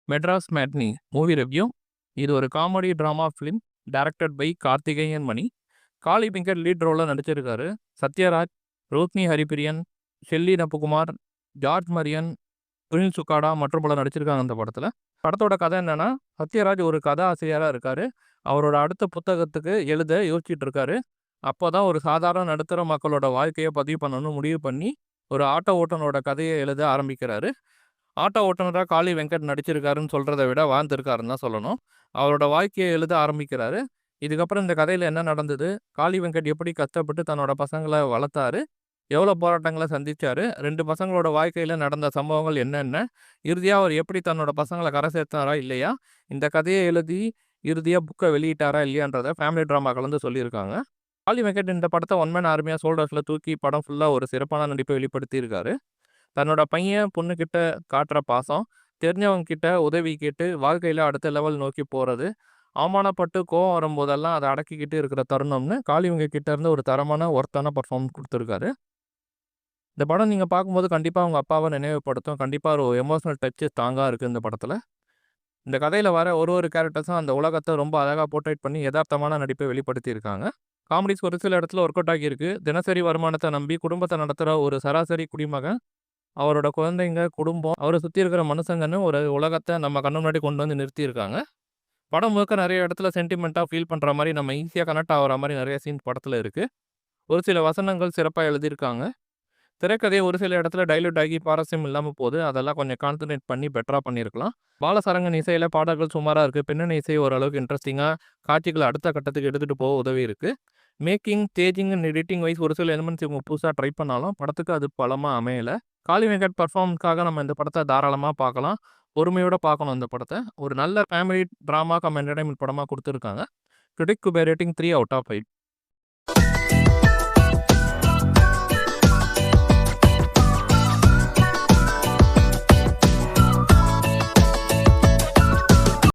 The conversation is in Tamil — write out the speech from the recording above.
Madras matinee movie review. இது ஒரு comedy drama film directed by Karthikeyan Mani. Kaali Venkat lead ரோலில் நடிச்சிருக்காரு. சத்யராஜ், ரோத்னி ஹரிபிரியன், ஷெல்லி நப்புகுமார், ஜார்ஜ் மரியன், சுனில் சுக்காடா மற்றும் பலர் நடிச்சிருக்காங்க இந்த படத்தில். படத்தோட கதை என்னன்னா, சத்யராஜ் ஒரு கதை ஆசிரியராக இருக்காரு. அவரோட அடுத்த புத்தகத்துக்கு எழுத யோசிச்சுட்டு இருக்காரு. அப்போ தான் ஒரு சாதாரண நடுத்தர மக்களோட வாழ்க்கையை பதிவு பண்ணணும்னு முடிவு பண்ணி ஒரு ஆட்டோ ஓட்டுநரோட கதையை எழுத ஆரம்பிக்கிறாரு. ஆட்டோ ஓட்டுநராக காளி வெங்கட் நடிச்சிருக்காருன்னு சொல்கிறத விட வாழ்ந்திருக்காருன்னு தான் சொல்லணும். அவரோட வாழ்க்கையை எழுத ஆரம்பிக்கிறாரு. இதுக்கப்புறம் இந்த கதையில் என்ன நடந்தது, காளி வெங்கட் எப்படி கஷ்டப்பட்டு தன்னோட பசங்களை வளர்த்தாரு, எவ்வளோ போராட்டங்களை சந்திச்சாரு, 2 பசங்களோட வாழ்க்கையில் நடந்த சம்பவங்கள் என்னென்ன, இறுதியாக அவர் எப்படி தன்னோட பசங்களை கரை சேர்த்தாரா இல்லையா, இந்த கதையை எழுதி இறுதியாக புக்கை வெளியிட்டாரா இல்லையான்றதை ஃபேமிலி ட்ராமா கலந்து சொல்லியிருக்காங்க. காளி வெங்கட் இந்த படத்தை ஒன்மேன் ஆர்மியாக ஷோல்டர்ஸில் தூக்கி படம் ஃபுல்லாக ஒரு சிறப்பான நடிப்பை வெளிப்படுத்தியிருக்காரு. தன்னோட பையன் பொண்ணுக்கிட்ட காட்டுற பாசம், தெரிஞ்சவங்க கிட்ட உதவி கேட்டு வாழ்க்கையில் அடுத்த லெவல் நோக்கி போகிறது, அவமானப்பட்டு கோவம் வரும்போதெல்லாம் அதை அடக்கிக்கிட்டு இருக்கிற தருணம்னு காளி வெங்கட் கிட்ட இருந்து ஒரு தரமான ஒர்த்தான பர்ஃபார்மன்ஸ் கொடுத்துருக்காரு. இந்த படம் நீங்கள் பார்க்கும்போது கண்டிப்பாக அவங்க அப்பாவை நினைவுபடுத்தும். கண்டிப்பாக ஒரு எமோஷனல் டச்சு ஸ்ட்ராங்காக இருக்குது இந்த படத்தில். இந்த கதையில் வர ஒரு கேரக்டர்ஸும் அந்த உலகத்தை ரொம்ப அழகாக போர்ட்ரேட் பண்ணி யதார்த்தமான நடிப்பை வெளிப்படுத்தியிருக்காங்க. காமெடிஸ் ஒரு சில இடத்துல ஒர்க் அவுட் ஆகியிருக்கு. தினசரி வருமானத்தை நம்பி குடும்பத்தை நடத்துகிற ஒரு சராசரி குடிமகன், அவரோட குழந்தைங்க, குடும்பம், அவரை சுற்றி இருக்கிற மனுஷங்கன்னு ஒரு உலகத்தை நம்ம கண்ணு முன்னாடி கொண்டு வந்து நிறுத்தியிருக்காங்க. படம் முழுக்க நிறைய இடத்துல சென்டிமெண்ட்டாக ஃபீல் பண்ணுற மாதிரி, நம்ம ஈஸியாக கனெக்ட் ஆகிற மாதிரி நிறைய சீன்ஸ் படத்தில் இருக்குது. ஒரு சில வசனங்கள் சிறப்பாக எழுதியிருக்காங்க. திரைக்கதையை ஒரு சில இடத்துல டைல்யூட் ஆகி பாரஸ்யம் இல்லாமல் போகுது. அதெல்லாம் கொஞ்சம் கான்சன்ட்ரேட் பண்ணி பெட்டராக பண்ணியிருக்கலாம். பாலசரங்கன் இசையில் பாடல்கள் சுமாராக இருக்குது. பின்னணி இசை ஓரளவுக்கு இன்ட்ரெஸ்டிங்காக காட்சிகளை அடுத்த கட்டத்துக்கு எடுத்துகிட்டு போக உதவி இருக்குது. Making, staging and editing wise ஒரு சில எலிமெண்ட்ஸ் இவங்க புதுசாக ட்ரை பண்ணாலும் படத்துக்கு அது பலமாக அமையலை. காளி வெங்கட் பர்ஃபார்மன்ஸ்க்காக நம்ம இந்த படத்தை தாராளமாக பார்க்கலாம். பொறுமையோடு பார்க்கணும் இந்த படத்தை. ஒரு நல்ல ஃபேமிலி ட்ராமா கம் என்டர்டைன்மெண்ட் படமாக கொடுத்துருக்காங்க. Critic rating 3 out of 5.